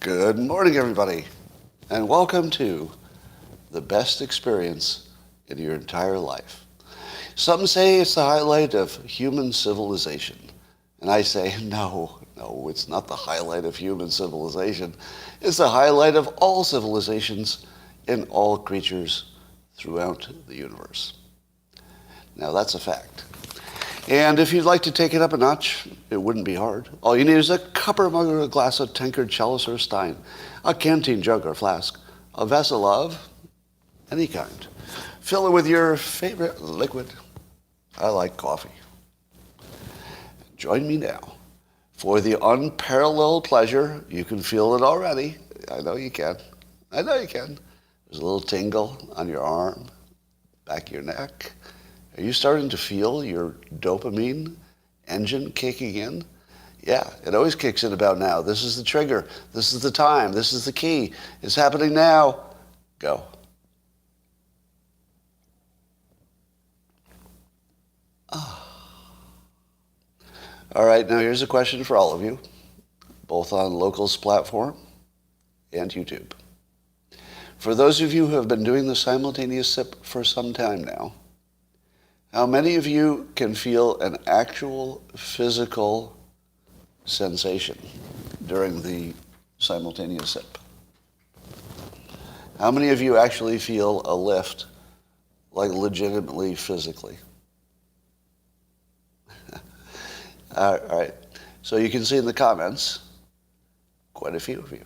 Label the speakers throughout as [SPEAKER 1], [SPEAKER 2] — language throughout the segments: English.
[SPEAKER 1] Good morning, everybody, and welcome to the best experience in your entire life. Some say it's the highlight of human civilization, and I say, no, it's not the highlight of human civilization. It's the highlight of all civilizations and all creatures throughout the universe. Now, that's a fact. And if you'd like to take it up a notch, it wouldn't be hard. All you need is a cup or mug or a glass, a tankard, chalice or stein, a canteen jug or flask, a vessel of any kind. Fill it with your favorite liquid. I like coffee. Join me now for the unparalleled pleasure. You can feel it already. I know you can. There's a little tingle on your arm, back of your neck. Are you starting to feel your dopamine engine kicking in? Yeah, it always kicks in about now. This is the trigger. This is the time. This is the key. It's happening now. Go. All right, now here's a question for all of you, both on Locals platform and YouTube. For those of you who have been doing the simultaneous sip for some time now, how many of you can feel an actual physical sensation during the simultaneous sip? How many of you actually feel a lift, like legitimately physically? All right. So you can see in the comments, quite a few of you.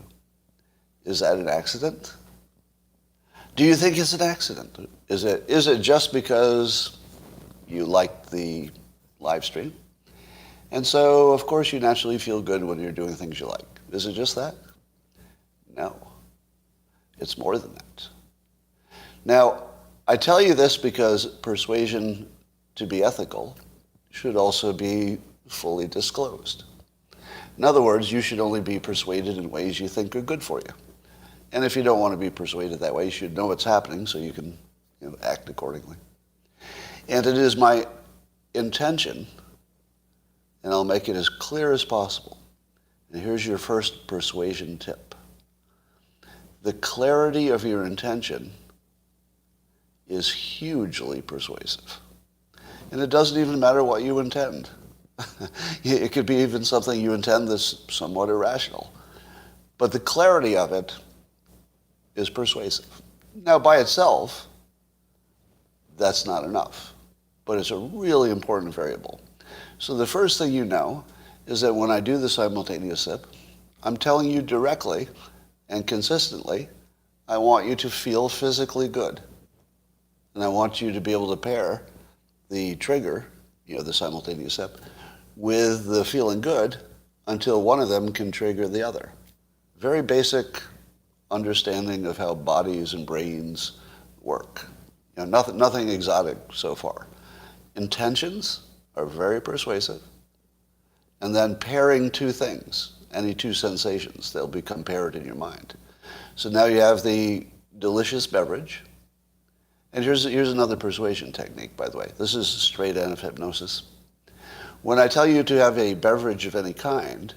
[SPEAKER 1] Is that an accident? Do you think it's an accident? Is it just because you like the live stream? And so, of course, you naturally feel good when you're doing things you like. Is it just that? No. It's more than that. Now, I tell you this because persuasion, to be ethical, should also be fully disclosed. In other words, you should only be persuaded in ways you think are good for you. And if you don't want to be persuaded that way, you should know what's happening so you can act accordingly. And it is my intention, and I'll make it as clear as possible. And here's your first persuasion tip. The clarity of your intention is hugely persuasive. And it doesn't even matter what you intend. It could be even something you intend that's somewhat irrational. But the clarity of it is persuasive. Now, by itself, that's not enough. But it's a really important variable. So the first thing you know is that when I do the simultaneous sip, I'm telling you directly and consistently, I want you to feel physically good. And I want you to be able to pair the trigger, the simultaneous sip, with the feeling good until one of them can trigger the other. Very basic understanding of how bodies and brains work. Nothing exotic so far. Intentions are very persuasive. And then pairing two things, any two sensations, they'll become paired in your mind. So now you have the delicious beverage. And here's another persuasion technique, by the way. This is straight out of hypnosis. When I tell you to have a beverage of any kind,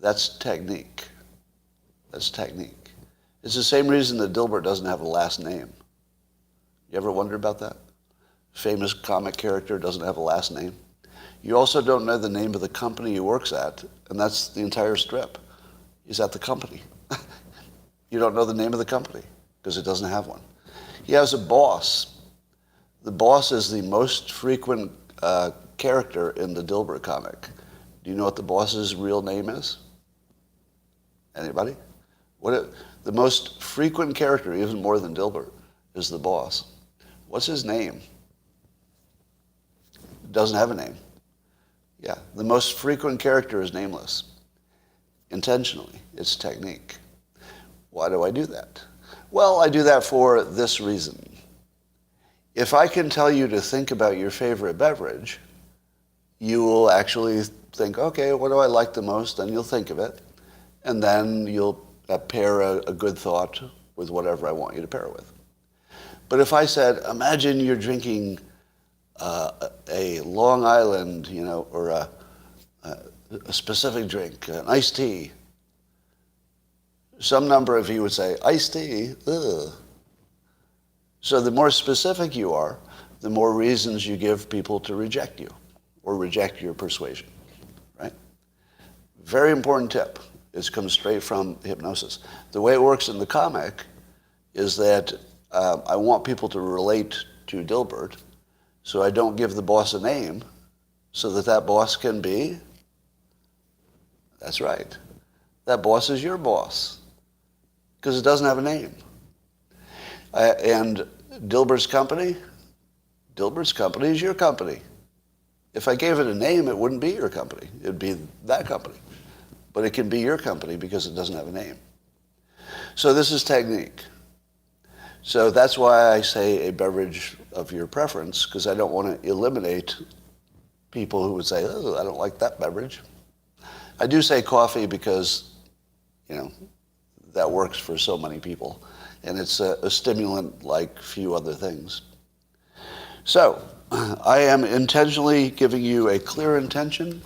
[SPEAKER 1] that's technique. That's technique. It's the same reason that Dilbert doesn't have a last name. You ever wonder about that? Famous comic character doesn't have a last name. You also don't know the name of the company he works at, and that's the entire strip. He's at the company. You don't know the name of the company because it doesn't have one. He has a boss. The boss is the most frequent character in the Dilbert comic. Do you know what the boss's real name is? Anybody? The most frequent character, even more than Dilbert, is the boss. What's his name? Doesn't have a name. Yeah, the most frequent character is nameless. Intentionally, it's technique. Why do I do that? Well, I do that for this reason. If I can tell you to think about your favorite beverage, you will actually think, okay, what do I like the most? And you'll think of it. And then you'll pair a good thought with whatever I want you to pair it with. But if I said, imagine you're drinking a Long Island, or a specific drink, an iced tea, some number of you would say, iced tea, ugh. So the more specific you are, the more reasons you give people to reject you or reject your persuasion, right? Very important tip. It comes straight from hypnosis. The way it works in the comic is that I want people to relate to Dilbert, so I don't give the boss a name so that that boss can be, that's right, that boss is your boss because it doesn't have a name. And Dilbert's company is your company. If I gave it a name, it wouldn't be your company. It would be that company. But it can be your company because it doesn't have a name. So this is technique. So that's why I say a beverage of your preference, because I don't want to eliminate people who would say, oh, I don't like that beverage. I do say coffee because, that works for so many people. And it's a stimulant like few other things. So I am intentionally giving you a clear intention,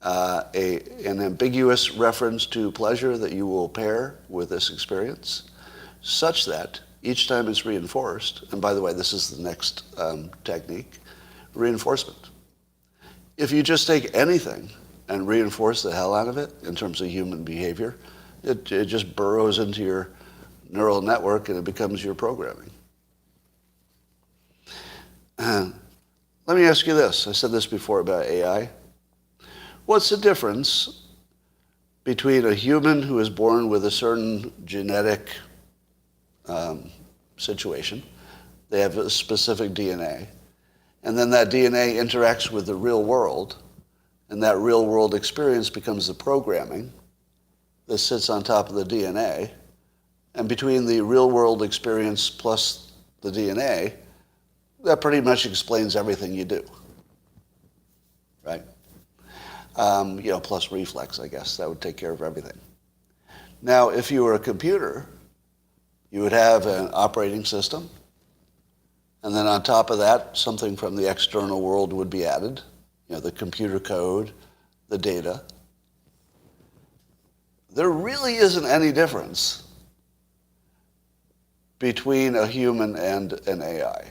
[SPEAKER 1] an ambiguous reference to pleasure that you will pair with this experience, such that each time it's reinforced, and by the way, this is the next technique, reinforcement. If you just take anything and reinforce the hell out of it in terms of human behavior, it just burrows into your neural network and it becomes your programming. Let me ask you this. I said this before about AI. What's the difference between a human who is born with a certain genetic situation, they have a specific DNA, and then that DNA interacts with the real world, and that real world experience becomes the programming that sits on top of the DNA, and between the real world experience plus the DNA, that pretty much explains everything you do, right? Plus reflex, I guess. That would take care of everything. Now, if you were a computer, you would have an operating system, and then on top of that, something from the external world would be added, the computer code, the data. There really isn't any difference between a human and an AI.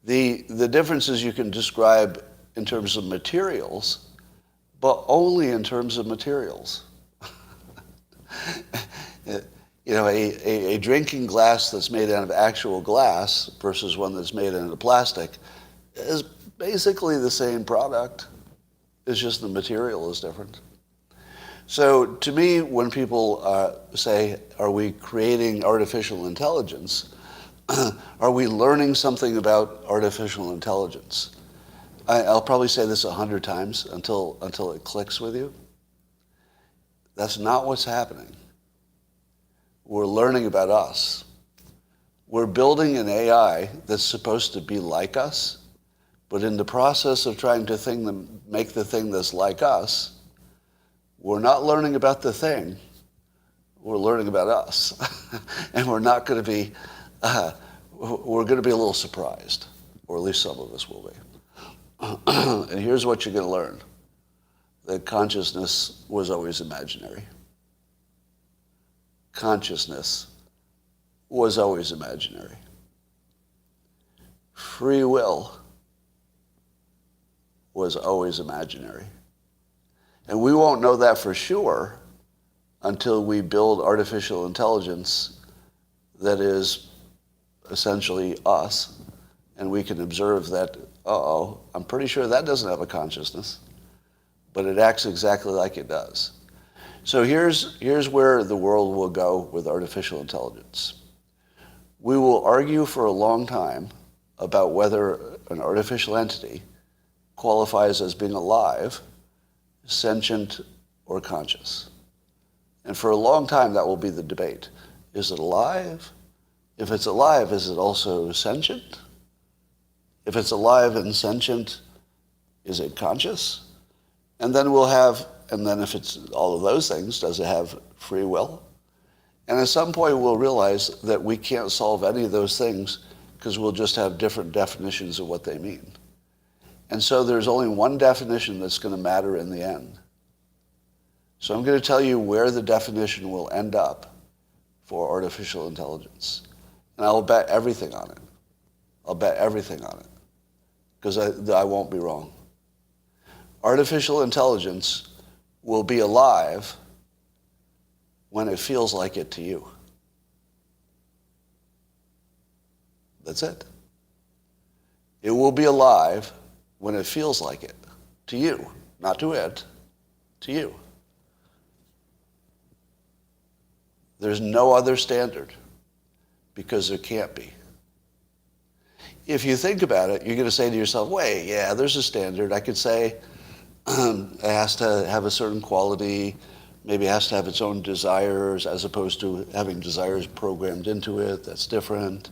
[SPEAKER 1] The differences you can describe in terms of materials, but only in terms of materials. A drinking glass that's made out of actual glass versus one that's made out of plastic is basically the same product. It's just the material is different. So to me, when people say, are we creating artificial intelligence? Are we learning something about artificial intelligence? I'll probably say this 100 times until it clicks with you. That's not what's happening. We're learning about us. We're building an AI that's supposed to be like us, but in the process of trying to make the thing that's like us, we're not learning about the thing. We're learning about us. And we're not going to be, we're going to be a little surprised, or at least some of us will be. And here's what you're going to learn. That consciousness was always imaginary. Consciousness was always imaginary. Free will was always imaginary. And we won't know that for sure until we build artificial intelligence that is essentially us, and we can observe that, I'm pretty sure that doesn't have a consciousness, but it acts exactly like it does. So here's where the world will go with artificial intelligence. We will argue for a long time about whether an artificial entity qualifies as being alive, sentient, or conscious. And for a long time, that will be the debate. Is it alive? If it's alive, is it also sentient? If it's alive and sentient, is it conscious? And then if it's all of those things, does it have free will? And at some point, we'll realize that we can't solve any of those things because we'll just have different definitions of what they mean. And so there's only one definition that's going to matter in the end. So I'm going to tell you where the definition will end up for artificial intelligence. And I'll bet everything on it. I'll bet everything on it. Because I won't be wrong. Artificial intelligence will be alive when it feels like it to you. That's it. It will be alive when it feels like it to you, not to it, to you. There's no other standard because there can't be. If you think about it, you're going to say to yourself, wait, yeah, there's a standard. I could say it has to have a certain quality, maybe it has to have its own desires as opposed to having desires programmed into it. That's different,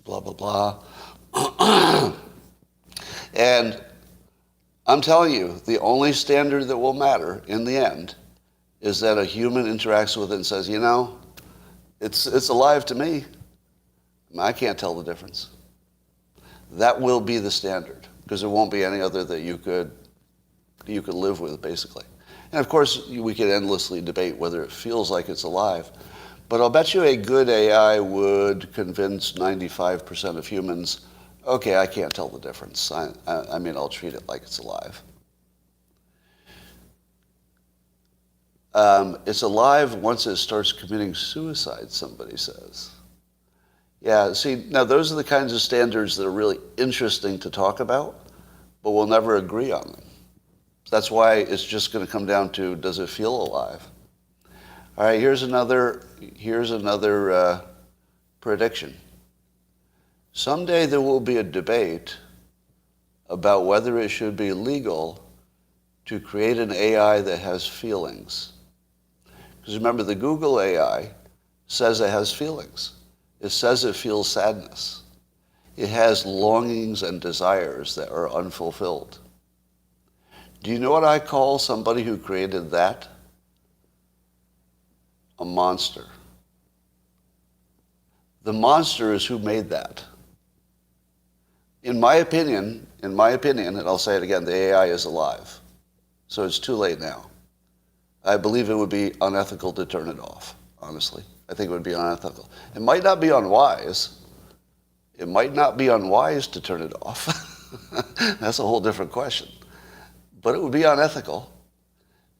[SPEAKER 1] blah, blah, blah. And I'm telling you, the only standard that will matter in the end is that a human interacts with it and says, you know, it's alive to me. I can't tell the difference. That will be the standard because there won't be any other that you could live with, basically. And of course, we could endlessly debate whether it feels like it's alive. But I'll bet you a good AI would convince 95% of humans, okay, I can't tell the difference. I mean, I'll treat it like it's alive. It's alive once it starts committing suicide, somebody says. Yeah, see, now those are the kinds of standards that are really interesting to talk about, but we'll never agree on them. That's why it's just going to come down to, does it feel alive? All right, here's another prediction. Someday there will be a debate about whether it should be legal to create an AI that has feelings. Because remember, the Google AI says it has feelings. It says it feels sadness. It has longings and desires that are unfulfilled. Do you know what I call somebody who created that? A monster. The monster is who made that. In my opinion, and I'll say it again, the AI is alive. So it's too late now. I believe it would be unethical to turn it off, honestly. I think it would be unethical. It might not be unwise. It might not be unwise to turn it off. That's a whole different question. But it would be unethical.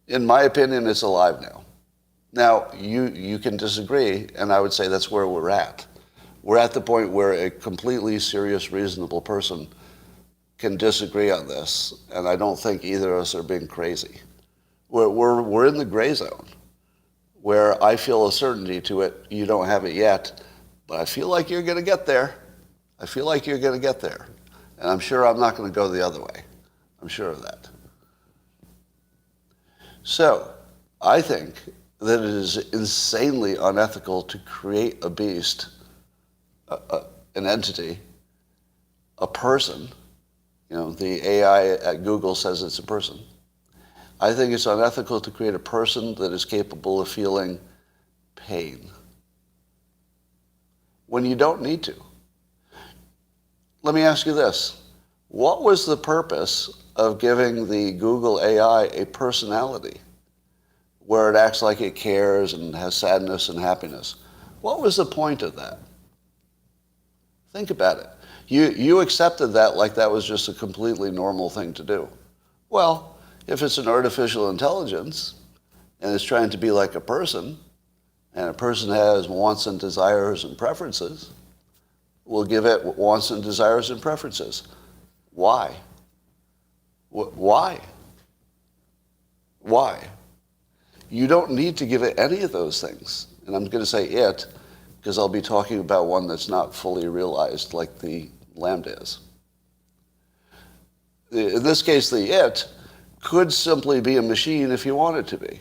[SPEAKER 1] In my opinion, it's alive now. Now, you can disagree, and I would say that's where we're at. We're at the point where a completely serious, reasonable person can disagree on this, and I don't think either of us are being crazy. We're in the gray zone, where I feel a certainty to it. You don't have it yet, but I feel like you're going to get there. I feel like you're going to get there. And I'm sure I'm not going to go the other way. I'm sure of that. So, I think that it is insanely unethical to create a beast, an entity, a person. You know, the AI at Google says it's a person. I think it's unethical to create a person that is capable of feeling pain when you don't need to. Let me ask you this. What was the purpose of giving the Google AI a personality where it acts like it cares and has sadness and happiness? What was the point of that? Think about it. You accepted that like that was just a completely normal thing to do. Well, if it's an artificial intelligence and it's trying to be like a person, and a person has wants and desires and preferences, we'll give it wants and desires and preferences. Why? Why? Why? You don't need to give it any of those things. And I'm going to say it because I'll be talking about one that's not fully realized like the Lambda is. In this case, the it could simply be a machine if you want it to be.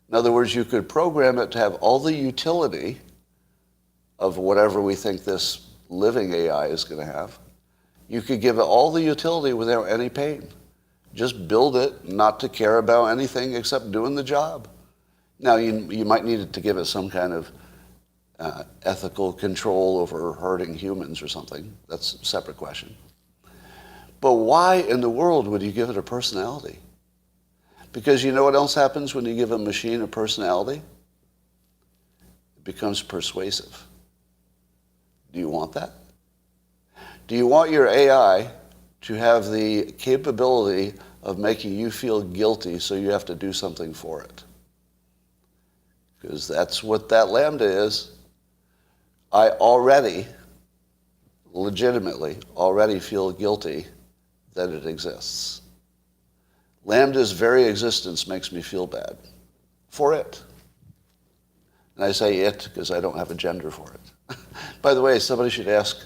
[SPEAKER 1] In other words, you could program it to have all the utility of whatever we think this living AI is going to have. You could give it all the utility without any pain. Just build it not to care about anything except doing the job. Now, you might need to give it some kind of ethical control over hurting humans or something. That's a separate question. But why in the world would you give it a personality? Because you know what else happens when you give a machine a personality? It becomes persuasive. Do you want that? Do you want your AI to have the capability of making you feel guilty so you have to do something for it? Because that's what that lambda is. I already, legitimately, already feel guilty that it exists. Lambda's very existence makes me feel bad for it. And I say it because I don't have a gender for it. By the way, somebody should ask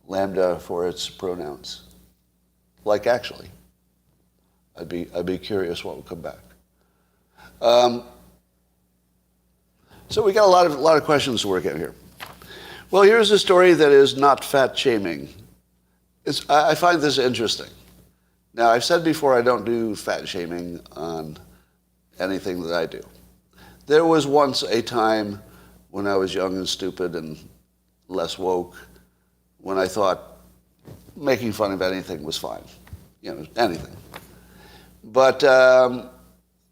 [SPEAKER 1] Lambda for its pronouns. Like actually. I'd be curious what would come back. So we got a lot of questions to work out here. Well, here's a story that is not fat shaming. I find this interesting. Now, I've said before I don't do fat shaming on anything that I do. There was once a time when I was young and stupid and less woke, when I thought making fun of anything was fine. You know, anything. But now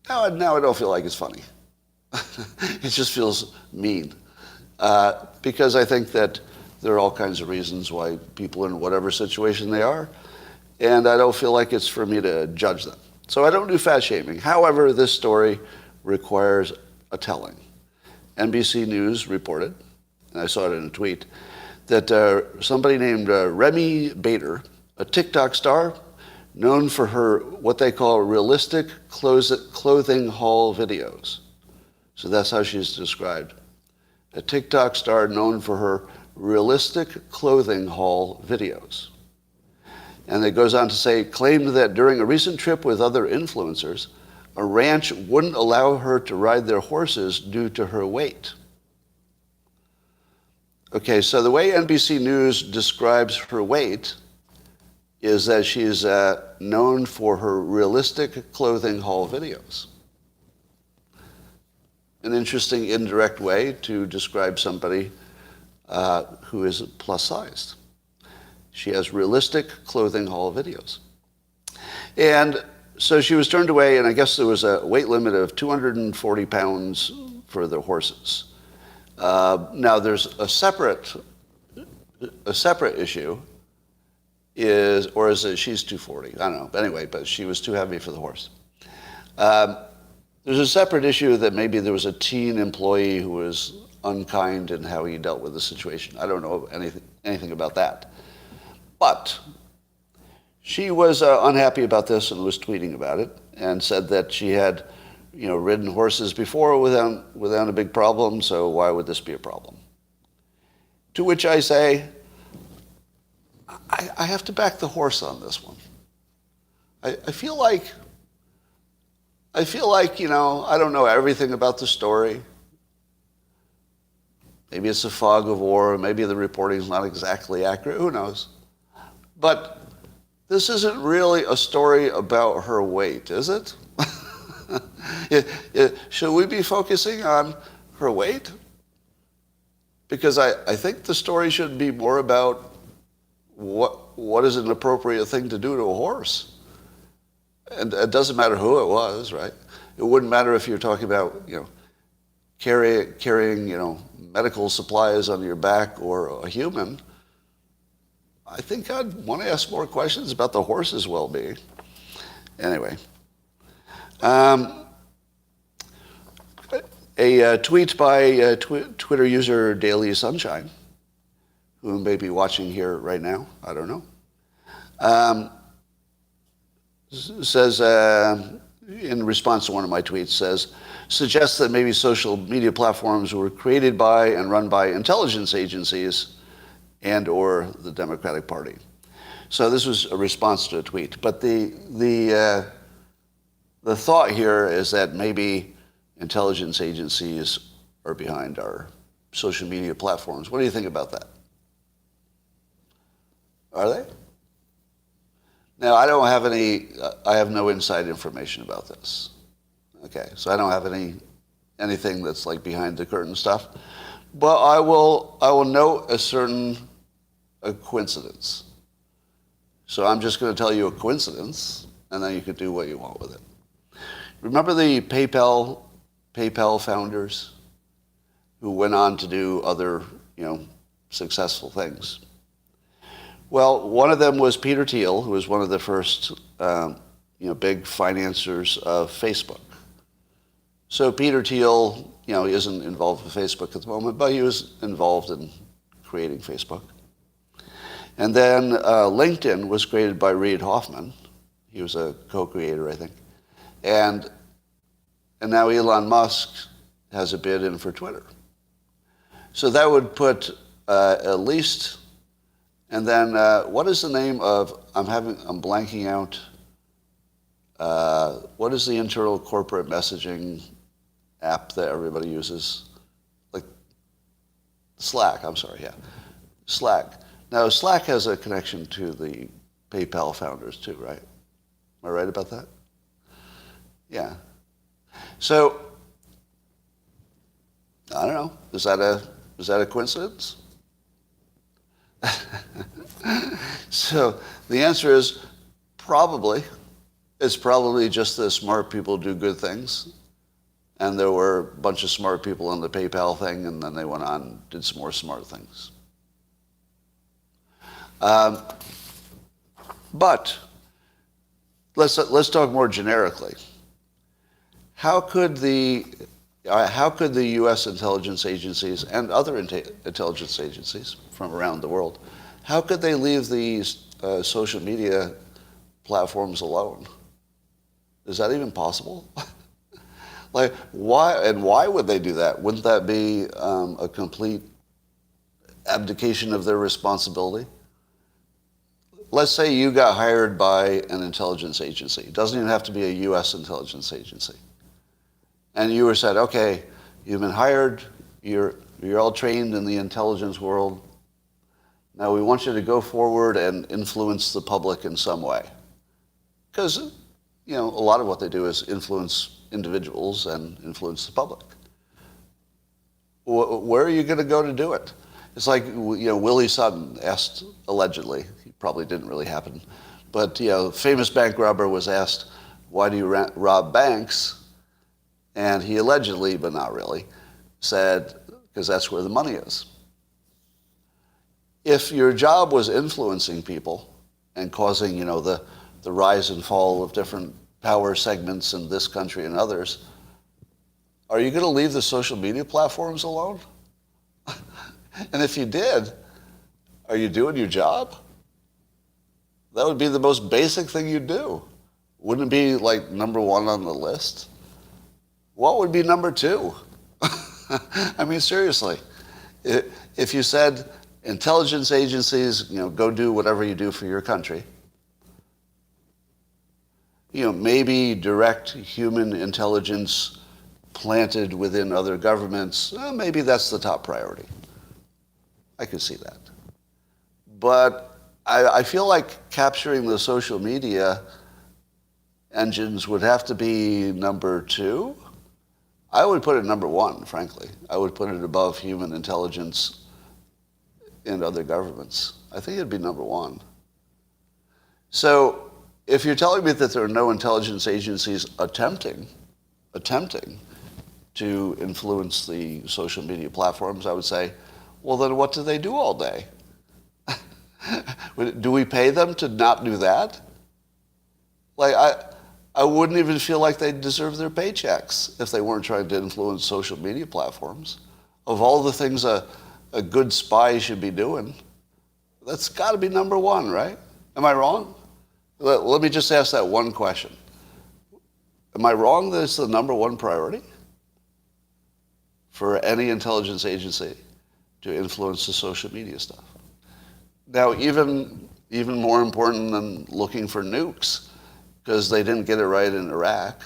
[SPEAKER 1] I don't feel like it's funny. It just feels mean. Because I think that there are all kinds of reasons why people in whatever situation they are, and I don't feel like it's for me to judge them. So I don't do fat shaming. However, this story requires a telling. NBC News reported, and I saw it in a tweet, that somebody named Remy Bader, a TikTok star, known for her what they call realistic clothing haul videos. So that's how she's described. A TikTok star known for her realistic clothing haul videos. And it goes on to say, claimed that during a recent trip with other influencers, a ranch wouldn't allow her to ride their horses due to her weight. Okay, so the way NBC News describes her weight is that she's known for her realistic clothing haul videos. An interesting indirect way to describe somebody who is plus-sized. She has realistic clothing haul videos. And so she was turned away, and I guess there was a weight limit of 240 pounds for the horses. Now there's a separate issue, is it she's 240? I don't know. But anyway, but she was too heavy for the horse. There's a separate issue that maybe there was a teen employee who was unkind in how he dealt with the situation. I don't know anything about that. But she was unhappy about this and was tweeting about it and said that she had, ridden horses before without a big problem, so why would this be a problem? To which I say, I have to back the horse on this one. I feel like, I don't know everything about the story. Maybe it's a fog of war, maybe the reporting is not exactly accurate, who knows? But this isn't really a story about her weight, is it? Should we be focusing on her weight? Because I think the story should be more about what is an appropriate thing to do to a horse. And it doesn't matter who it was, right? It wouldn't matter if you're talking about, carrying, medical supplies on your back or a human. I think I'd want to ask more questions about the horse's well-being. Anyway. A tweet by Twitter user Daily Sunshine, who may be watching here right now, I don't know, says, in response to one of my tweets, suggests that maybe social media platforms were created by and run by intelligence agencies and or the Democratic Party. So this was a response to a tweet. But the thought here is that maybe intelligence agencies are behind our social media platforms. What do you think about that? Are they? Now, I have no inside information about this. Okay, so I don't have anything that's like behind the curtain stuff. But I will note a coincidence. So I'm just going to tell you a coincidence, and then you can do what you want with it. Remember the PayPal founders who went on to do other, successful things? Well, one of them was Peter Thiel, who was one of the first, big financiers of Facebook. So Peter Thiel, he isn't involved with Facebook at the moment, but he was involved in creating Facebook. And then LinkedIn was created by Reid Hoffman. He was a co-creator, I think. And now Elon Musk has a bid in for Twitter. So that would put at least, and then what is the name of, I'm blanking out, what is the internal corporate messaging app that everybody uses? Like Slack, I'm sorry, yeah. Slack. Now, Slack has a connection to the PayPal founders too, right? Am I right about that? Yeah. So, I don't know. Is that a coincidence? So, the answer is probably. It's probably just that smart people do good things. And there were a bunch of smart people on the PayPal thing, and then they went on and did some more smart things. But let's talk more generically. How could the U.S. intelligence agencies and other intelligence agencies from around the world, how could they leave these social media platforms alone? Is that even possible? Like, why would they do that? Wouldn't that be a complete abdication of their responsibility? Let's say you got hired by an intelligence agency. It doesn't even have to be a U.S. intelligence agency. And you were said, okay, you've been hired, you're all trained in the intelligence world. Now we want you to go forward and influence the public in some way. Because, a lot of what they do is influence individuals and influence the public. Where are you going to go to do it? It's like, Willie Sutton asked, allegedly, it probably didn't really happen, but, famous bank robber was asked, why do you rob banks? And he allegedly, but not really, said, because that's where the money is. If your job was influencing people and causing, the rise and fall of different power segments in this country and others, are you going to leave the social media platforms alone? And if you did, are you doing your job? That would be the most basic thing you'd do. Wouldn't it be like number one on the list? What would be number two? I mean, seriously. If you said intelligence agencies, go do whatever you do for your country, maybe direct human intelligence planted within other governments, maybe that's the top priority. I could see that. But I feel like capturing the social media engines would have to be number two. I would put it number one, frankly. I would put it above human intelligence in other governments. I think it'd be number one. So if you're telling me that there are no intelligence agencies attempting to influence the social media platforms, I would say, well, then what do they do all day? Do we pay them to not do that? Like, I wouldn't even feel like they deserve their paychecks if they weren't trying to influence social media platforms. Of all the things a good spy should be doing, that's got to be number one, right? Am I wrong? Let me just ask that one question. Am I wrong that it's the number one priority for any intelligence agency to influence the social media stuff? Now, even more important than looking for nukes, because they didn't get it right in Iraq.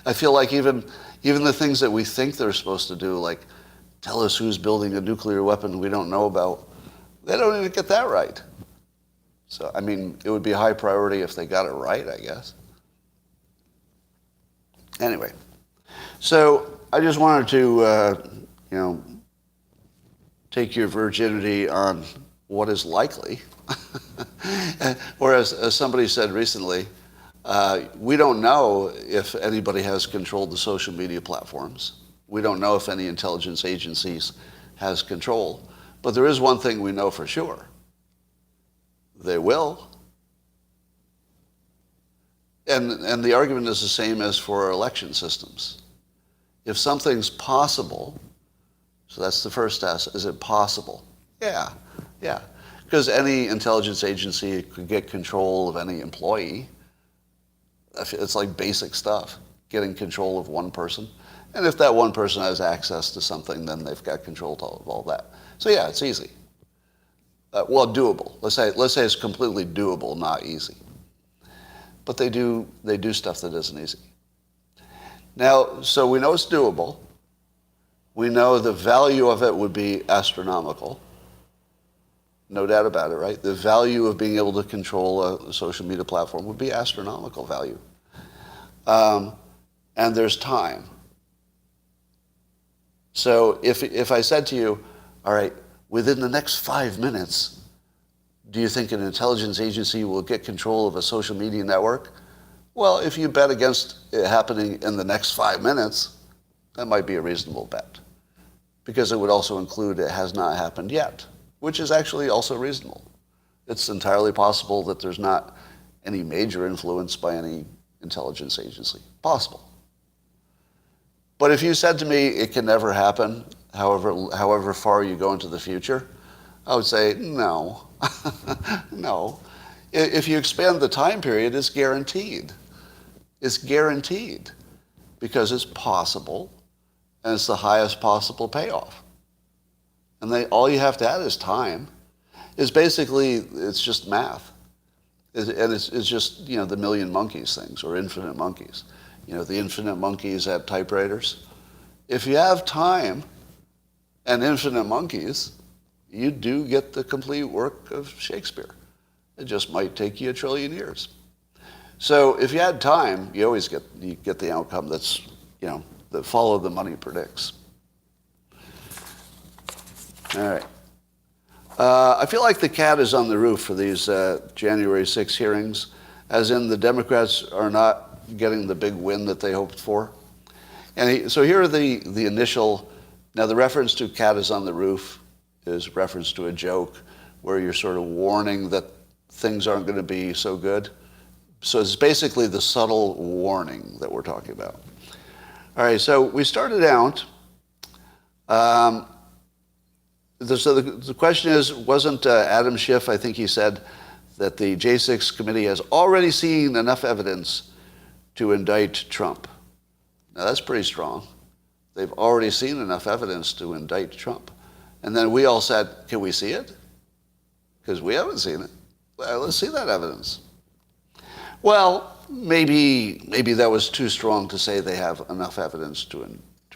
[SPEAKER 1] I feel like even the things that we think they're supposed to do, like tell us who's building a nuclear weapon we don't know about, they don't even get that right. So, I mean, it would be a high priority if they got it right, I guess. Anyway, so I just wanted to, take your virginity on what is likely. Or as somebody said recently, We don't know if anybody has controlled the social media platforms. We don't know if any intelligence agencies has control. But there is one thing we know for sure. They will. And the argument is the same as for election systems. If something's possible, so that's the first test, is it possible? Yeah. Because any intelligence agency could get control of any employee. It's like basic stuff, getting control of one person. And if that one person has access to something, then they've got control of all that. So yeah, it's easy. Well, doable. Let's say it's completely doable, not easy. But they do stuff that isn't easy. Now, so we know it's doable. We know the value of it would be astronomical. No doubt about it, right? The value of being able to control a social media platform would be astronomical value. And there's time. So if I said to you, all right, within the next 5 minutes, do you think an intelligence agency will get control of a social media network? Well, if you bet against it happening in the next 5 minutes, that might be a reasonable bet. Because it would also include it has not happened yet, which is actually also reasonable. It's entirely possible that there's not any major influence by any intelligence agency. Possible. But if you said to me it can never happen, however far you go into the future, I would say no. No. If you expand the time period, it's guaranteed. It's guaranteed because it's possible and it's the highest possible payoff. And all you have to add is time. It's just math. And it's just, the million monkeys things or infinite monkeys. The infinite monkeys at typewriters. If you have time and infinite monkeys, you do get the complete work of Shakespeare. It just might take you 1 trillion years. So if you had time, you always get the outcome that's, that follow the money predicts. All right. I feel like the cat is on the roof for these January 6 hearings, as in the Democrats are not getting the big win that they hoped for. And so here are the initial, now the reference to cat is on the roof is reference to a joke where you're sort of warning that things aren't going to be so good. So it's basically the subtle warning that we're talking about. All right, so we started out, so the question is, wasn't Adam Schiff, I think he said, that the J6 committee has already seen enough evidence to indict Trump. Now that's pretty strong. They've already seen enough evidence to indict Trump. And then we all said, can we see it? Because we haven't seen it. Well, let's see that evidence. Well, maybe that was too strong to say they have enough evidence to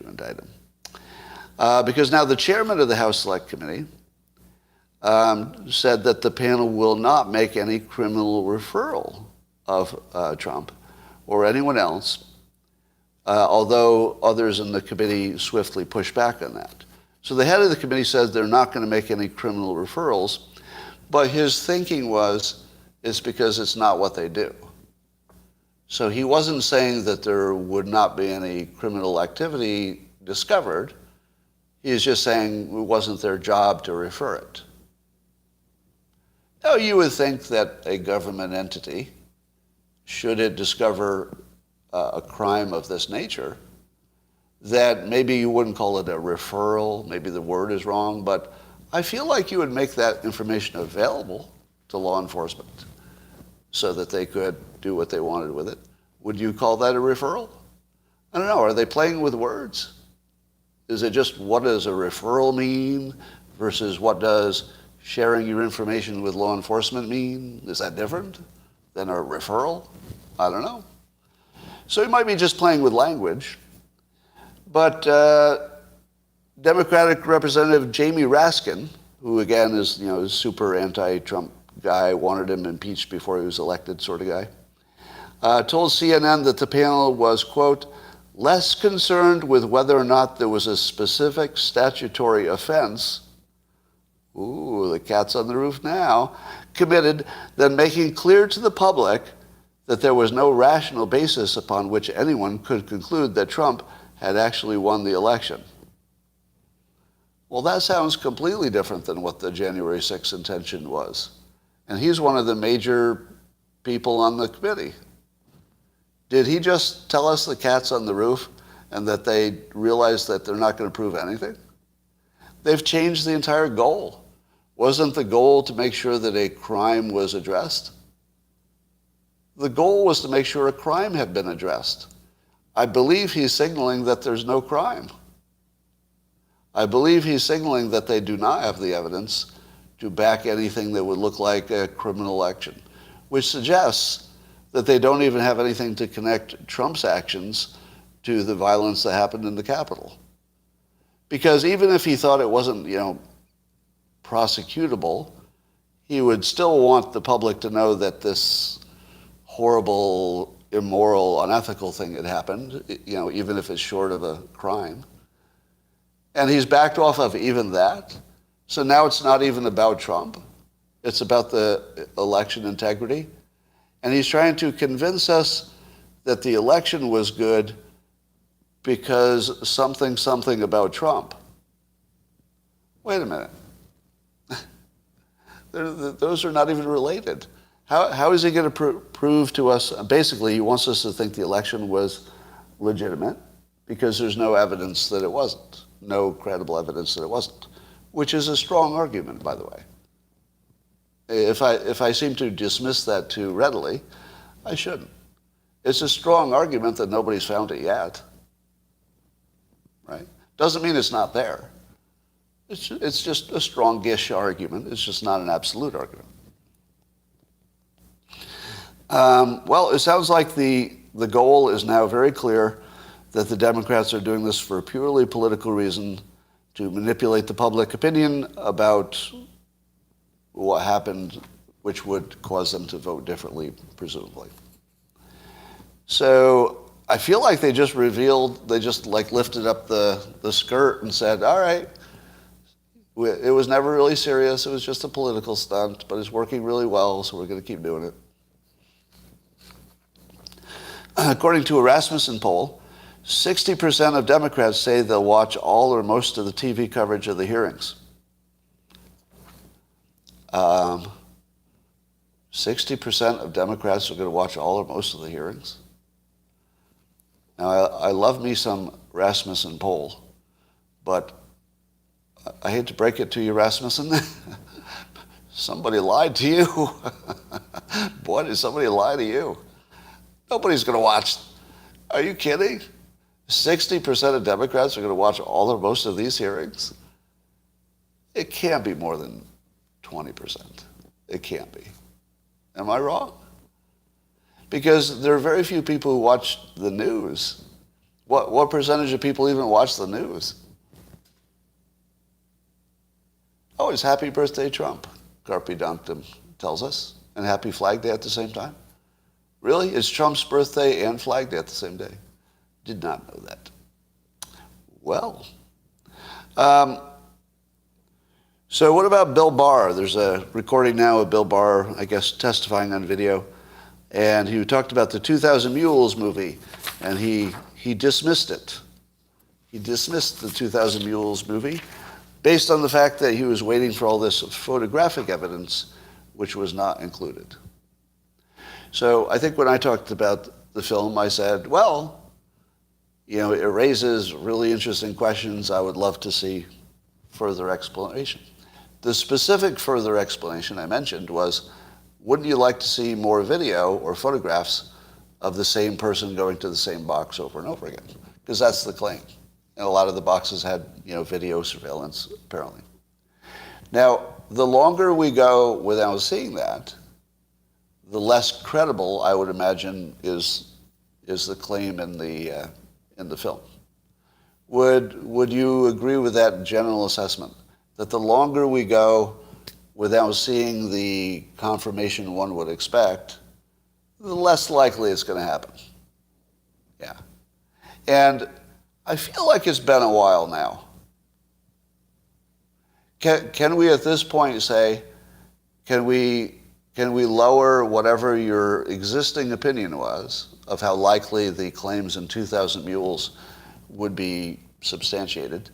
[SPEAKER 1] indict him. Because now the chairman of the House Select Committee said that the panel will not make any criminal referral of Trump or anyone else, although others in the committee swiftly pushed back on that. So the head of the committee says they're not going to make any criminal referrals, but his thinking was it's because it's not what they do. So he wasn't saying that there would not be any criminal activity discovered. He's just saying it wasn't their job to refer it. Now, you would think that a government entity, should it discover a crime of this nature, that maybe you wouldn't call it a referral, maybe the word is wrong, but I feel like you would make that information available to law enforcement so that they could do what they wanted with it. Would you call that a referral? I don't know. Are they playing with words? Is it just what does a referral mean versus what does sharing your information with law enforcement mean? Is that different than a referral? I don't know. So he might be just playing with language. But Democratic Representative Jamie Raskin, who again is a super anti-Trump guy, wanted him impeached before he was elected sort of guy, told CNN that the panel was, quote, less concerned with whether or not there was a specific statutory offense, ooh, the cat's on the roof now, committed than making clear to the public that there was no rational basis upon which anyone could conclude that Trump had actually won the election. Well, that sounds completely different than what the January 6th intention was. And he's one of the major people on the committee. Did he just tell us the cat's on the roof and that they realized that they're not going to prove anything? They've changed the entire goal. Wasn't the goal to make sure that a crime was addressed? The goal was to make sure a crime had been addressed. I believe he's signaling that there's no crime. I believe he's signaling that they do not have the evidence to back anything that would look like a criminal action, which suggests that they don't even have anything to connect Trump's actions to the violence that happened in the Capitol. Because even if he thought it wasn't, prosecutable, he would still want the public to know that this horrible, immoral, unethical thing had happened, even if it's short of a crime. And he's backed off of even that. So now it's not even about Trump. It's about the election integrity. And he's trying to convince us that the election was good because something about Trump. Wait a minute. Those are not even related. How is he going to prove to us? Basically, he wants us to think the election was legitimate because there's no evidence that it wasn't. No credible evidence that it wasn't, which is a strong argument, by the way. If I seem to dismiss that too readily, I shouldn't. It's a strong argument that nobody's found it yet, right? Doesn't mean it's not there. It's just a strongish argument. It's just not an absolute argument. Well, it sounds like the goal is now very clear that the Democrats are doing this for a purely political reason to manipulate the public opinion about what happened, which would cause them to vote differently, presumably. So I feel like they just lifted up the skirt and said, all right, it was never really serious. It was just a political stunt, but it's working really well, so we're going to keep doing it. According to a Rasmussen poll, 60% of Democrats say they'll watch all or most of the TV coverage of the hearings. 60% of Democrats are going to watch all or most of the hearings. Now, I love me some Rasmussen poll, but I hate to break it to you, Rasmussen. Somebody lied to you. Boy, did somebody lie to you. Nobody's going to watch. Are you kidding? 60% of Democrats are going to watch all or most of these hearings? It can't be more than 20%. It can't be. Am I wrong? Because there are very few people who watch the news. What percentage of people even watch the news? Oh, it's Happy Birthday, Trump, Carpe Diem tells us, and Happy Flag Day at the same time. Really? It's Trump's birthday and Flag Day at the same day. Did not know that. Well, so what about Bill Barr? There's a recording now of Bill Barr, I guess, testifying on video. And he talked about the 2000 Mules movie, and he dismissed it. He dismissed the 2000 Mules movie based on the fact that he was waiting for all this photographic evidence, which was not included. So I think when I talked about the film, I said, well, it raises really interesting questions. I would love to see further explanation. The specific further explanation I mentioned was, wouldn't you like to see more video or photographs of the same person going to the same box over and over again? Because that's the claim. And a lot of the boxes had, video surveillance, apparently. Now, the longer we go without seeing that, the less credible, I would imagine, is the claim in the film. Would you agree with that general assessment? That the longer we go without seeing the confirmation one would expect, the less likely it's going to happen. Yeah. And I feel like it's been a while now. Can we at this point say, can we Can we lower whatever your existing opinion was of how likely the claims in 2,000 Mules would be substantiated?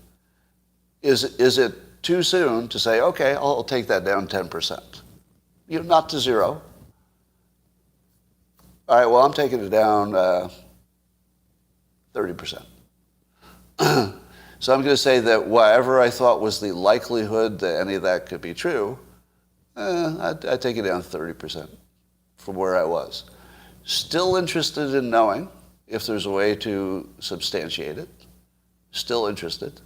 [SPEAKER 1] Is it too soon to say, okay, I'll take that down 10%? Not to zero. All right, well, I'm taking it down 30%. So I'm going to say that whatever I thought was the likelihood that any of that could be true, I'd take it down 30% from where I was. Still interested in knowing if there's a way to substantiate it. Still interested.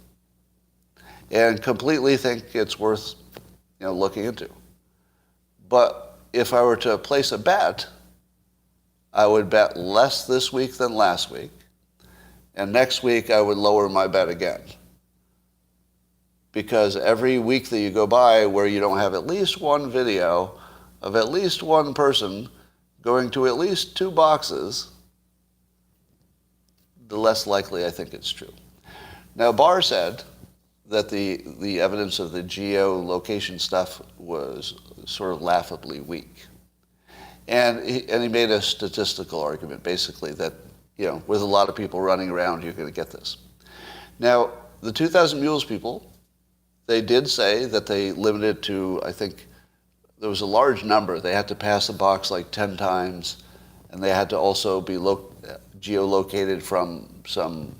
[SPEAKER 1] And completely think it's worth looking into. But if I were to place a bet, I would bet less this week than last week. And next week, I would lower my bet again. Because every week that you go by where you don't have at least one video of at least one person going to at least 2 boxes, the less likely I think it's true. Now, Barr said that the evidence of the geolocation stuff was sort of laughably weak. And he made a statistical argument, basically, that with a lot of people running around, you're going to get this. Now, the 2,000 Mules people, they did say that they limited to, I think, there was a large number. They had to pass a box like 10 times, and they had to also be geolocated from some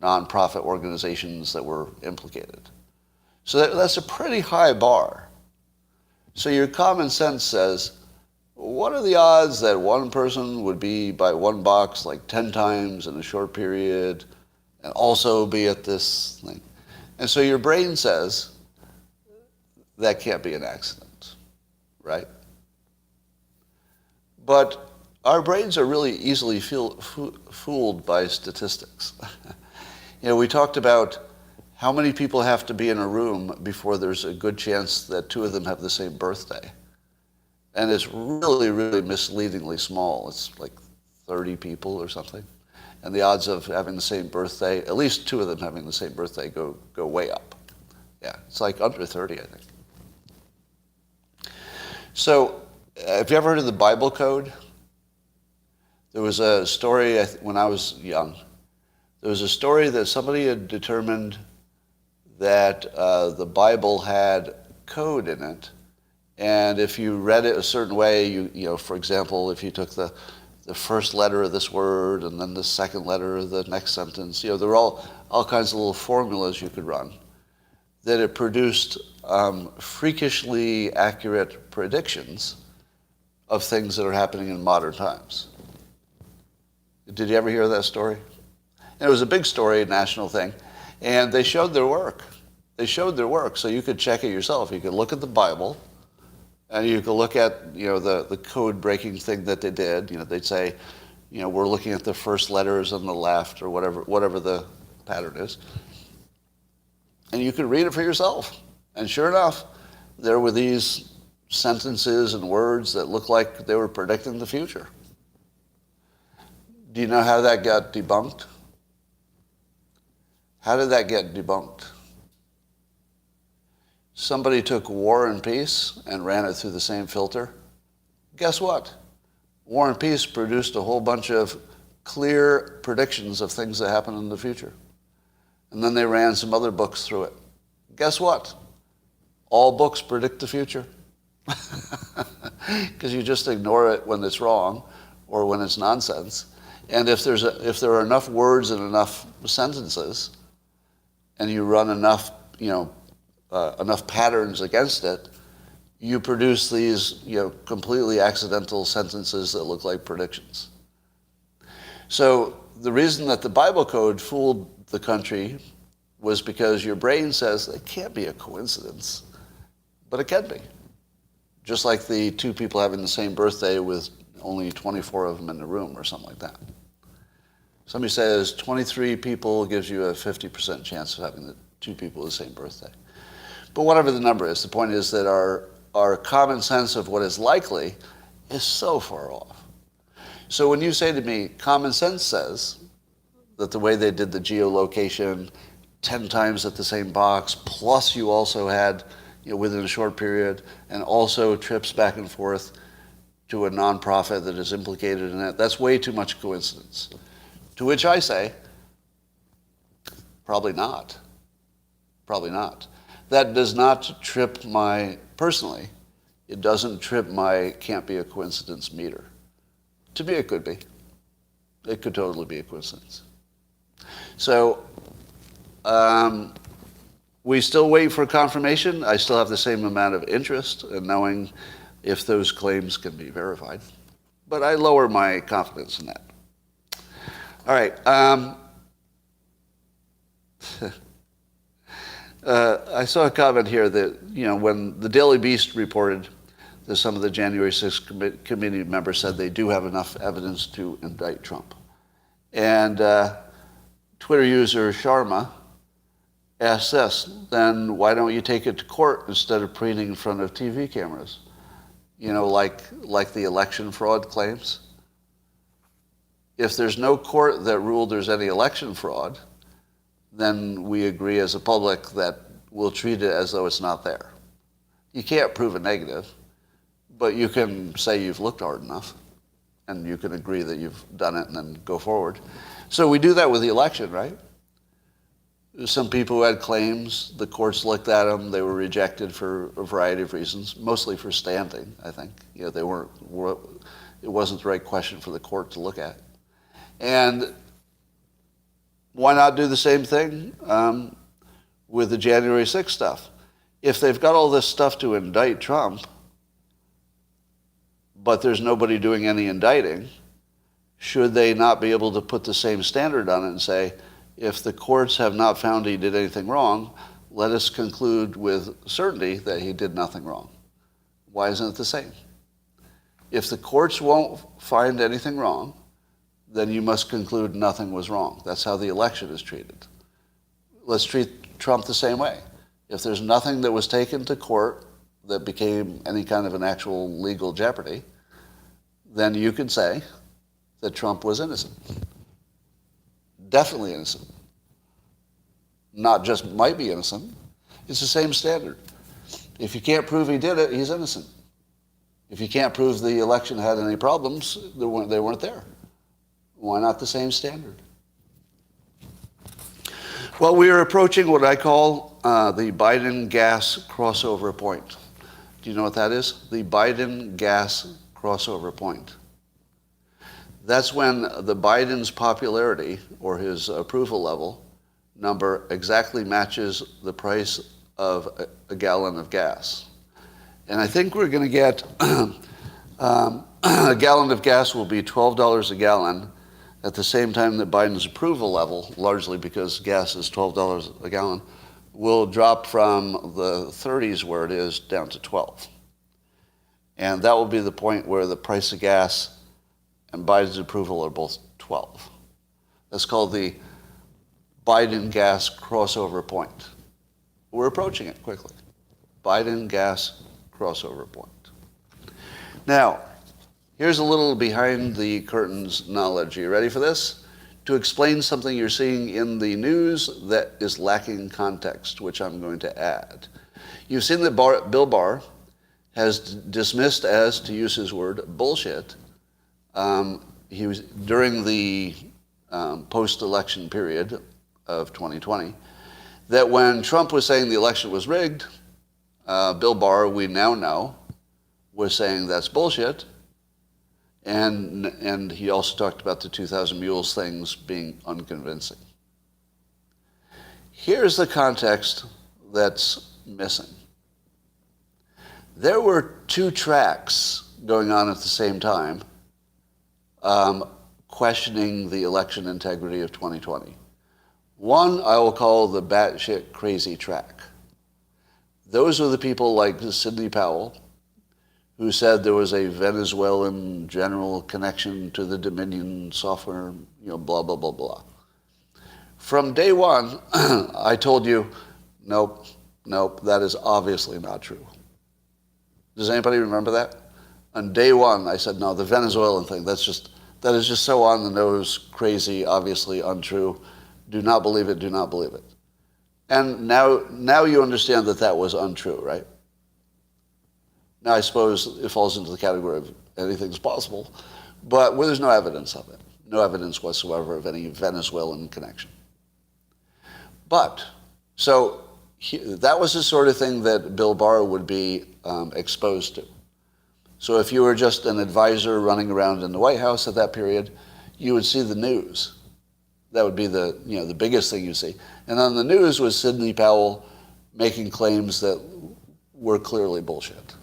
[SPEAKER 1] nonprofit organizations that were implicated. So that's a pretty high bar. So your common sense says, what are the odds that one person would be by one box like 10 times in a short period and also be at this thing? And so your brain says, that can't be an accident, right? But our brains are really easily fooled by statistics. We talked about how many people have to be in a room before there's a good chance that 2 of them have the same birthday. And it's really, really misleadingly small. It's like 30 people or something. And the odds of having the same birthday, at least 2 of them having the same birthday, go way up. Yeah, it's like under 30, I think. So, have you ever heard of the Bible Code? There was a story when I was young. There was a story that somebody had determined that the Bible had code in it. And if you read it a certain way, for example, if you took the first letter of this word and then the second letter of the next sentence, there were all kinds of little formulas you could run, that it produced freakishly accurate predictions of things that are happening in modern times. Did you ever hear that story? And it was a big story, a national thing, and they showed their work. So you could check it yourself. You could look at the Bible, and you could look at the code-breaking thing that they did. They'd say, we're looking at the first letters on the left, or whatever the pattern is. And you could read it for yourself. And sure enough, there were these sentences and words that looked like they were predicting the future. Do you know how that got debunked? How did that get debunked? Somebody took War and Peace and ran it through the same filter. Guess what? War and Peace produced a whole bunch of clear predictions of things that happen in the future. And then they ran some other books through it. Guess what? All books predict the future. Because you just ignore it when it's wrong or when it's nonsense. And if there are enough words and enough sentences, and you run enough patterns against it, you produce these completely accidental sentences that look like predictions. So the reason that the Bible Code fooled the country was because your brain says it can't be a coincidence, but it can be. Just like the 2 people having the same birthday with only 24 of them in the room or something like that. Somebody says 23 people gives you a 50% chance of having the 2 people with the same birthday. But whatever the number is, the point is that our common sense of what is likely is so far off. So when you say to me, common sense says that the way they did the geolocation 10 times at the same box, plus you also had, within a short period, and also trips back and forth to a nonprofit that is implicated in it. That's way too much coincidence. To which I say, probably not. Probably not. That does not trip personally, it doesn't trip my can't be a coincidence meter. To me, it could be. It could totally be a coincidence. So, we still wait for confirmation. I still have the same amount of interest in knowing if those claims can be verified. But I lower my confidence in that. All right. I saw a comment here that, when the Daily Beast reported that some of the January 6th committee members said they do have enough evidence to indict Trump. And Twitter user Sharma asked this, then why don't you take it to court instead of preening in front of TV cameras? Like the election fraud claims. If there's no court that ruled there's any election fraud, then we agree as a public that we'll treat it as though it's not there. You can't prove a negative, but you can say you've looked hard enough, and you can agree that you've done it and then go forward. So we do that with the election, right? Some people who had claims, the courts looked at them, they were rejected for a variety of reasons, mostly for standing, I think. It wasn't the right question for the court to look at. And why not do the same thing with the January 6th stuff? If they've got all this stuff to indict Trump, but there's nobody doing any indicting, should they not be able to put the same standard on it and say, if the courts have not found he did anything wrong, let us conclude with certainty that he did nothing wrong? Why isn't it the same? If the courts won't find anything wrong, then you must conclude nothing was wrong. That's how the election is treated. Let's treat Trump the same way. If there's nothing that was taken to court that became any kind of an actual legal jeopardy, then you can say that Trump was innocent. Definitely innocent. Not just might be innocent. It's the same standard. If you can't prove he did it, he's innocent. If you can't prove the election had any problems, they weren't there. Why not the same standard? Well, we are approaching what I call the Biden gas crossover point. Do you know what that is? The Biden gas crossover point. That's when the Biden's popularity or his approval level number exactly matches the price of a gallon of gas. And I think we're going to get a gallon of gas will be $12 a gallon at the same time that Biden's approval level, largely because gas is $12 a gallon, will drop from the 30s where it is down to 12. And that will be the point where the price of gas and Biden's approval are both 12. That's called the Biden gas crossover point. We're approaching it quickly. Biden gas crossover point. Now, here's a little behind the curtains knowledge. Are you ready for this? To explain something you're seeing in the news that is lacking context, which I'm going to add. You've seen that Bill Barr has dismissed as, to use his word, bullshit. He was during the post-election period of 2020, that when Trump was saying the election was rigged, Bill Barr, we now know, was saying that's bullshit. And he also talked about the 2,000 mules things being unconvincing. Here's the context that's missing. There were two tracks going on at the same time, questioning the election integrity of 2020. One I will call the batshit crazy track. Those are the people like Sidney Powell, who said there was a Venezuelan general connection to the Dominion software, blah, blah, blah, blah. From day one, I told you, nope, that is obviously not true. Does anybody remember that? On day one, I said, no, the Venezuelan thing, that is just so on the nose, crazy, obviously untrue. Do not believe it, do not believe it. And now you understand that was untrue, right? Now, I suppose it falls into the category of anything's possible, but where there's no evidence of it, no evidence whatsoever of any Venezuelan connection. But, so that was the sort of thing that Bill Barr would be exposed to. So if you were just an advisor running around in the White House at that period, you would see the news. That would be the biggest thing you see. And on the news was Sidney Powell making claims that were clearly bullshit.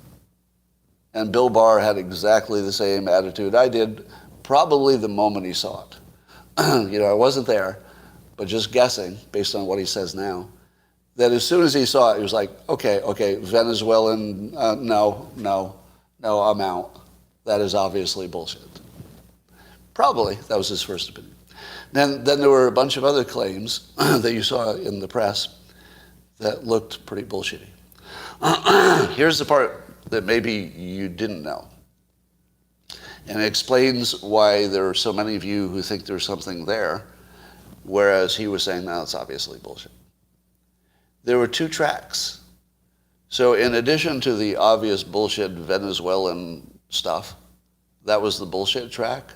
[SPEAKER 1] And Bill Barr had exactly the same attitude I did, probably the moment he saw it. I wasn't there, but just guessing, based on what he says now, that as soon as he saw it, he was like, okay, Venezuelan, no, I'm out. That is obviously bullshit. Probably, that was his first opinion. Then there were a bunch of other claims that you saw in the press that looked pretty bullshitty. Here's the part that maybe you didn't know. And it explains why there are so many of you who think there's something there, whereas he was saying, no, it's obviously bullshit. There were 2 tracks. So in addition to the obvious bullshit Venezuelan stuff, that was the bullshit track,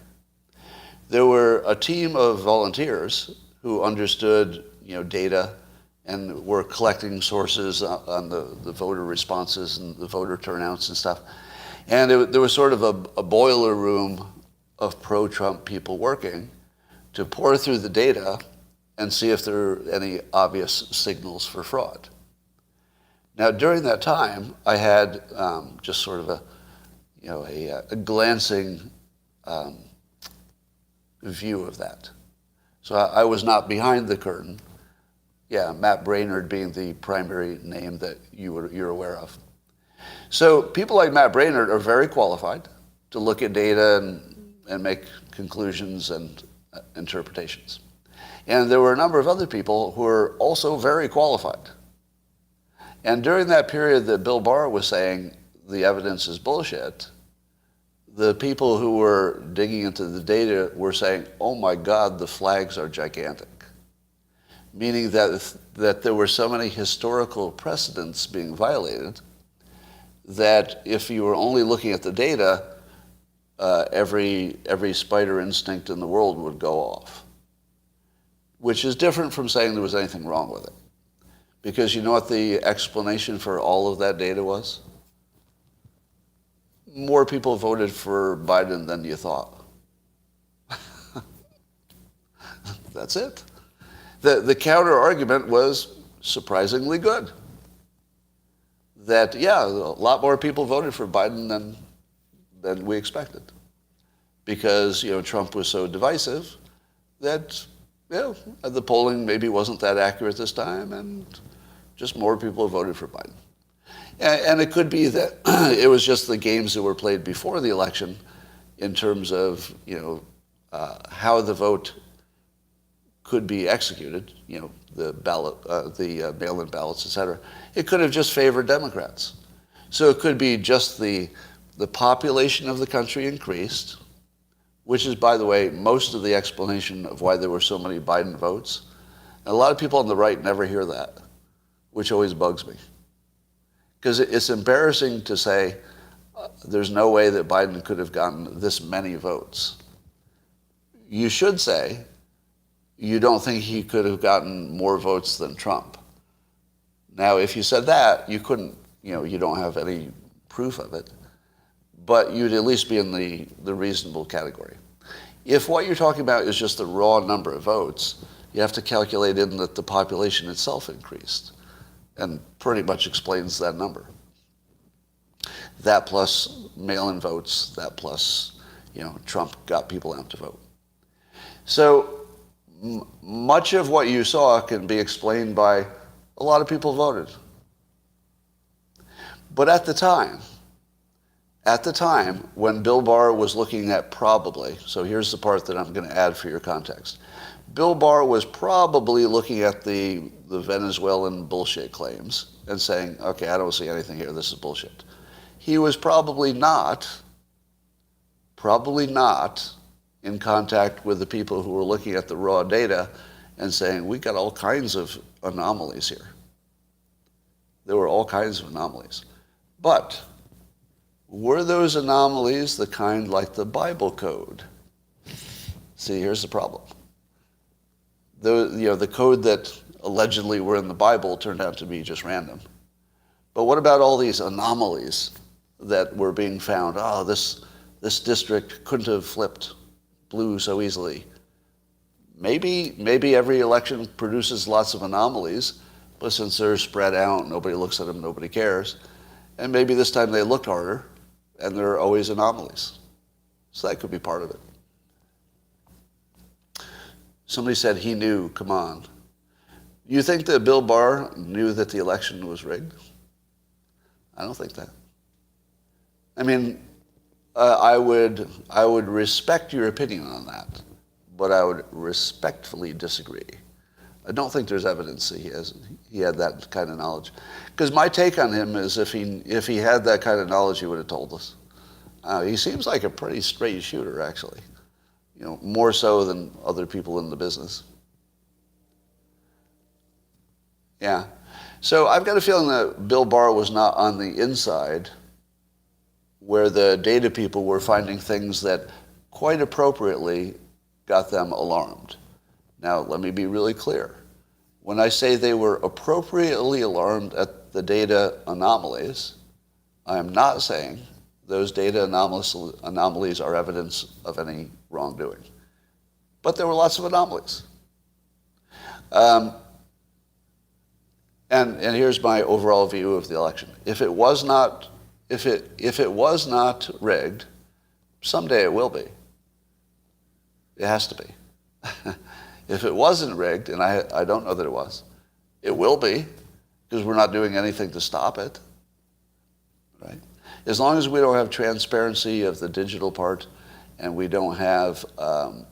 [SPEAKER 1] there were a team of volunteers who understood data and were collecting sources on the voter responses and the voter turnouts and stuff. And there was sort of a boiler room of pro-Trump people working to pour through the data and see if there are any obvious signals for fraud. Now, during that time, I had just sort of a glancing view of that. So I was not behind the curtain. Yeah, Matt Brainerd being the primary name that you're aware of. So people like Matt Brainerd are very qualified to look at data and make conclusions and interpretations. And there were a number of other people who were also very qualified. And during that period that Bill Barr was saying the evidence is bullshit, the people who were digging into the data were saying, oh my God, the flags are gigantic. Meaning that there were so many historical precedents being violated that if you were only looking at the data, every spider instinct in the world would go off. Which is different from saying there was anything wrong with it. Because you know what the explanation for all of that data was? More people voted for Biden than you thought. That's it. The counter argument was surprisingly good. That, yeah, a lot more people voted for Biden than we expected. Because, Trump was so divisive that, the polling maybe wasn't that accurate this time, and just more people voted for Biden. And it could be that it was just the games that were played before the election in terms of, how the vote could be executed, the ballot, the mail-in ballots, et cetera. It could have just favored Democrats. So it could be just the population of the country increased, which is, by the way, most of the explanation of why there were so many Biden votes. And a lot of people on the right never hear that, which always bugs me. Because it's embarrassing to say there's no way that Biden could have gotten this many votes. You should say you don't think he could have gotten more votes than Trump. Now, if you said that, you couldn't, you don't have any proof of it, but you'd at least be in the reasonable category. If what you're talking about is just the raw number of votes, you have to calculate in that the population itself increased, and pretty much explains that number. That plus mail-in votes, that plus, Trump got people out to vote. So much of what you saw can be explained by a lot of people voted. But at the time when Bill Barr was looking at probably, so here's the part that I'm going to add for your context. Bill Barr was probably looking at the Venezuelan bullshit claims and saying, okay, I don't see anything here, this is bullshit. He was probably not in contact with the people who were looking at the raw data and saying, we got all kinds of anomalies here. There were all kinds of anomalies. But Were those anomalies the kind like the Bible code? See, here's the problem. The code that allegedly were in the Bible turned out to be just random. But what about all these anomalies that were being found? Oh, this district couldn't have flipped blue so easily. Maybe every election produces lots of anomalies, but since they're spread out, nobody looks at them, nobody cares. And maybe this time they looked harder, and there are always anomalies. So that could be part of it. Somebody said he knew. Come on. You think that Bill Barr knew that the election was rigged? I don't think that. I mean, I would respect your opinion on that, but I would respectfully disagree. I don't think there's evidence that he had that kind of knowledge. Because my take on him is if he had that kind of knowledge, he would have told us. He seems like a pretty straight shooter, actually. More so than other people in the business. Yeah. So I've got a feeling that Bill Barr was not on the inside where the data people were finding things that quite appropriately got them alarmed. Now, let me be really clear. When I say they were appropriately alarmed at the data anomalies, I am not saying those data anomalies are evidence of any wrongdoing. But there were lots of anomalies. And here's my overall view of the election. If it was not rigged, someday it will be. It has to be. If it wasn't rigged, and I don't know that it was, it will be, because we're not doing anything to stop it. Right? As long as we don't have transparency of the digital part, and we don't have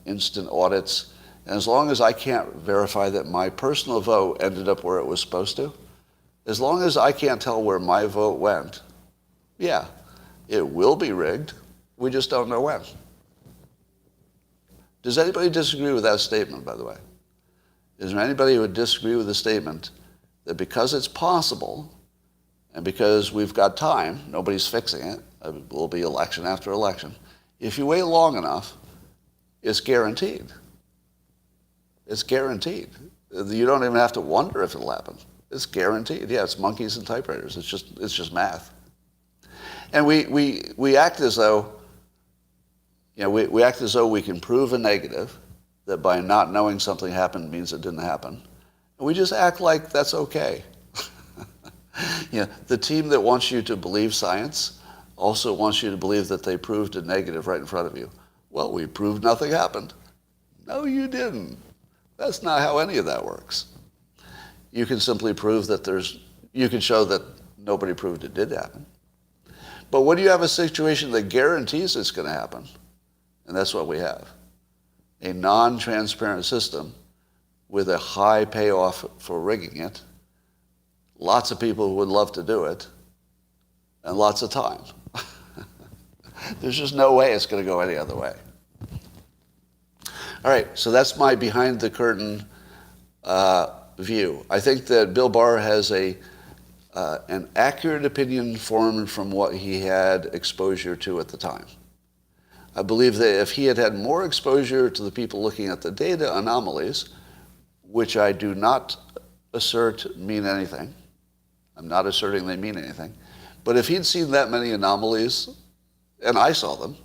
[SPEAKER 1] instant audits, and as long as I can't verify that my personal vote ended up where it was supposed to, as long as I can't tell where my vote went, yeah, it will be rigged. We just don't know when. Does anybody disagree with that statement, by the way? Is there anybody who would disagree with the statement that because it's possible and because we've got time, nobody's fixing it, it will be election after election, if you wait long enough, it's guaranteed. It's guaranteed. You don't even have to wonder if it'll happen. It's guaranteed. Yeah, it's monkeys and typewriters. It's just math. And we act as though, we act as though we can prove a negative, that by not knowing something happened means it didn't happen. And we just act like that's okay. The team that wants you to believe science also wants you to believe that they proved a negative right in front of you. Well, we proved nothing happened. No, you didn't. That's not how any of that works. You can simply prove that you can show that nobody proved it did happen. But when you have a situation that guarantees it's going to happen, and that's what we have, a non-transparent system with a high payoff for rigging it, lots of people would love to do it, and lots of time. There's just no way it's going to go any other way. All right, so that's my behind-the-curtain view. I think that Bill Barr has an accurate opinion formed from what he had exposure to at the time. I believe that if he had had more exposure to the people looking at the data anomalies, which I do not assert mean anything, I'm not asserting they mean anything, but if he'd seen that many anomalies, and I saw them,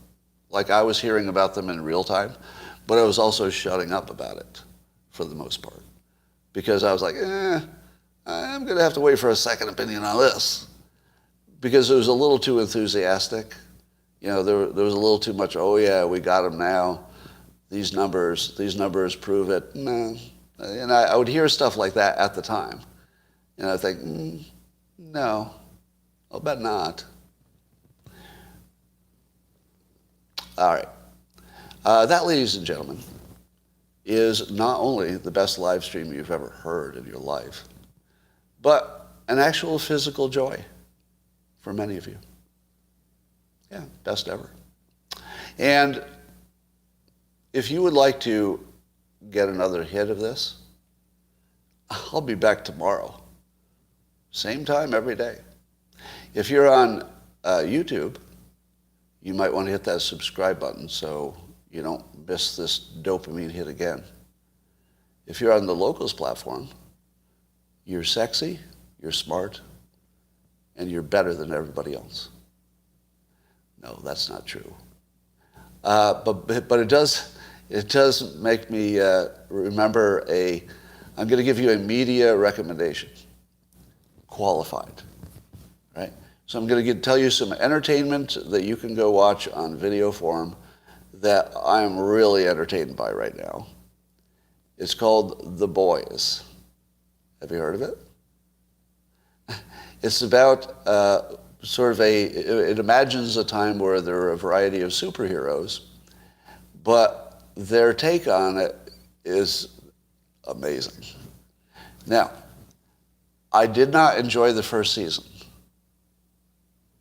[SPEAKER 1] like I was hearing about them in real time, but I was also shutting up about it for the most part. Because I was like, I'm going to have to wait for a second opinion on this. Because it was a little too enthusiastic. There was a little too much, oh yeah, we got them now. These numbers prove it. No. And I would hear stuff like that at the time. And I think, no, I'll bet not. All right. That, ladies and gentlemen, is not only the best live stream you've ever heard in your life, but an actual physical joy for many of you. Yeah, best ever. And if you would like to get another hit of this, I'll be back tomorrow. Same time every day. If you're on YouTube, you might want to hit that subscribe button so you don't miss this dopamine hit again. If you're on the Locals platform, you're sexy, you're smart, and you're better than everybody else. No, that's not true. But it does make me remember I'm going to give you a media recommendation, qualified, right? So I'm going to tell you some entertainment that you can go watch on video form that I'm really entertained by right now. It's called The Boys. Have you heard of it? It's about it imagines a time where there are a variety of superheroes, but their take on it is amazing. Now, I did not enjoy the first season.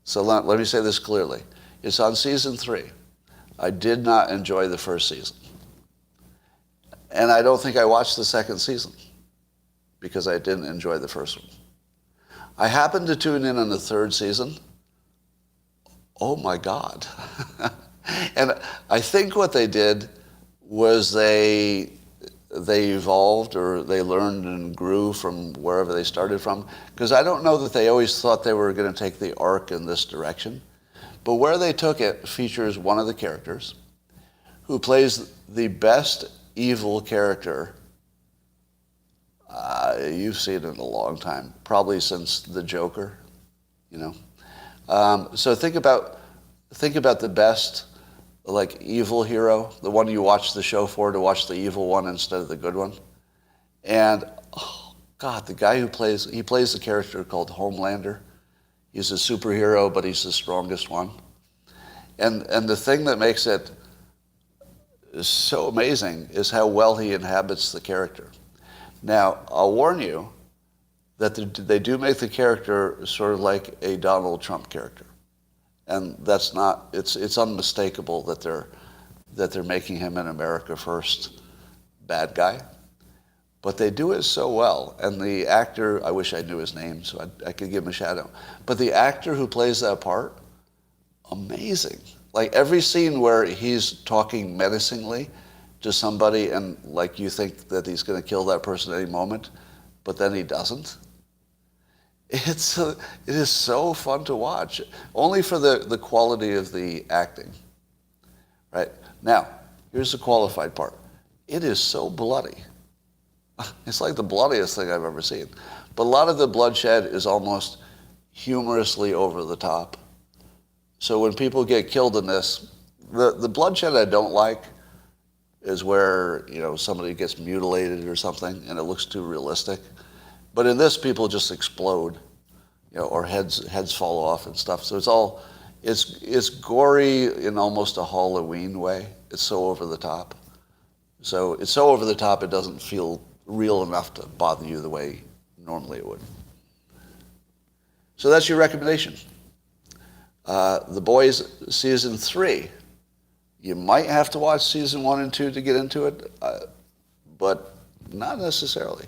[SPEAKER 1] So let me say this clearly. It's on season 3. I did not enjoy the first season. And I don't think I watched the second season because I didn't enjoy the first one. I happened to tune in on the third season. Oh my God. And I think what they did was they evolved, or they learned and grew from wherever they started from. Because I don't know that they always thought they were going to take the arc in this direction. But where they took it features one of the characters who plays the best evil character you've seen in a long time, probably since the Joker, you know. So think about the best, like, evil hero, the one you watch the show for, to watch the evil one instead of the good one. And, oh God, the guy he plays the character called Homelander. He's a superhero, but he's the strongest one. And the thing that makes it so amazing is how well he inhabits the character. Now, I'll warn you that they do make the character sort of like a Donald Trump character. And that's not, it's unmistakable that they're making him an America First bad guy. But they do it so well. And the actor, I wish I knew his name so I could give him a shout out. But the actor who plays that part, amazing. Like every scene where he's talking menacingly to somebody and like you think that he's going to kill that person at any moment, but then he doesn't. It is so fun to watch, only for the quality of the acting. Right? Now, here's the qualified part. It is so bloody. It's like the bloodiest thing I've ever seen. But a lot of the bloodshed is almost humorously over the top. So when people get killed in this, the bloodshed I don't like is where, you know, somebody gets mutilated or something and it looks too realistic. But in this, people just explode, you know, or heads fall off and stuff. So it's gory in almost a Halloween way. It's so over the top. So it's so over the top it doesn't feel real enough to bother you the way normally it would. So that's your recommendation. The Boys season 3. You might have to watch season 1 and 2 to get into it, but not necessarily.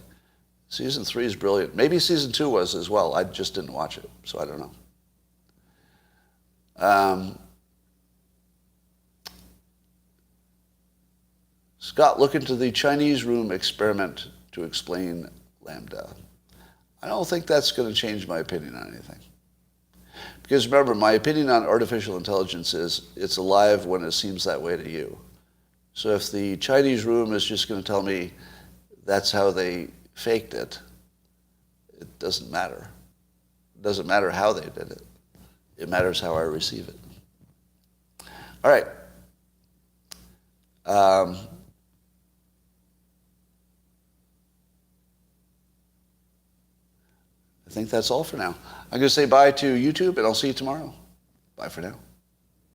[SPEAKER 1] Season 3 is brilliant. Maybe season 2 was as well. I just didn't watch it, so I don't know. Scott, look into the Chinese room experiment to explain lambda. I don't think that's going to change my opinion on anything. Because remember, my opinion on artificial intelligence is it's alive when it seems that way to you. So if the Chinese room is just going to tell me that's how they faked it, it doesn't matter. It doesn't matter how they did it. It matters how I receive it. All right. I think that's all for now. I'm going to say bye to YouTube, and I'll see you tomorrow. Bye for now.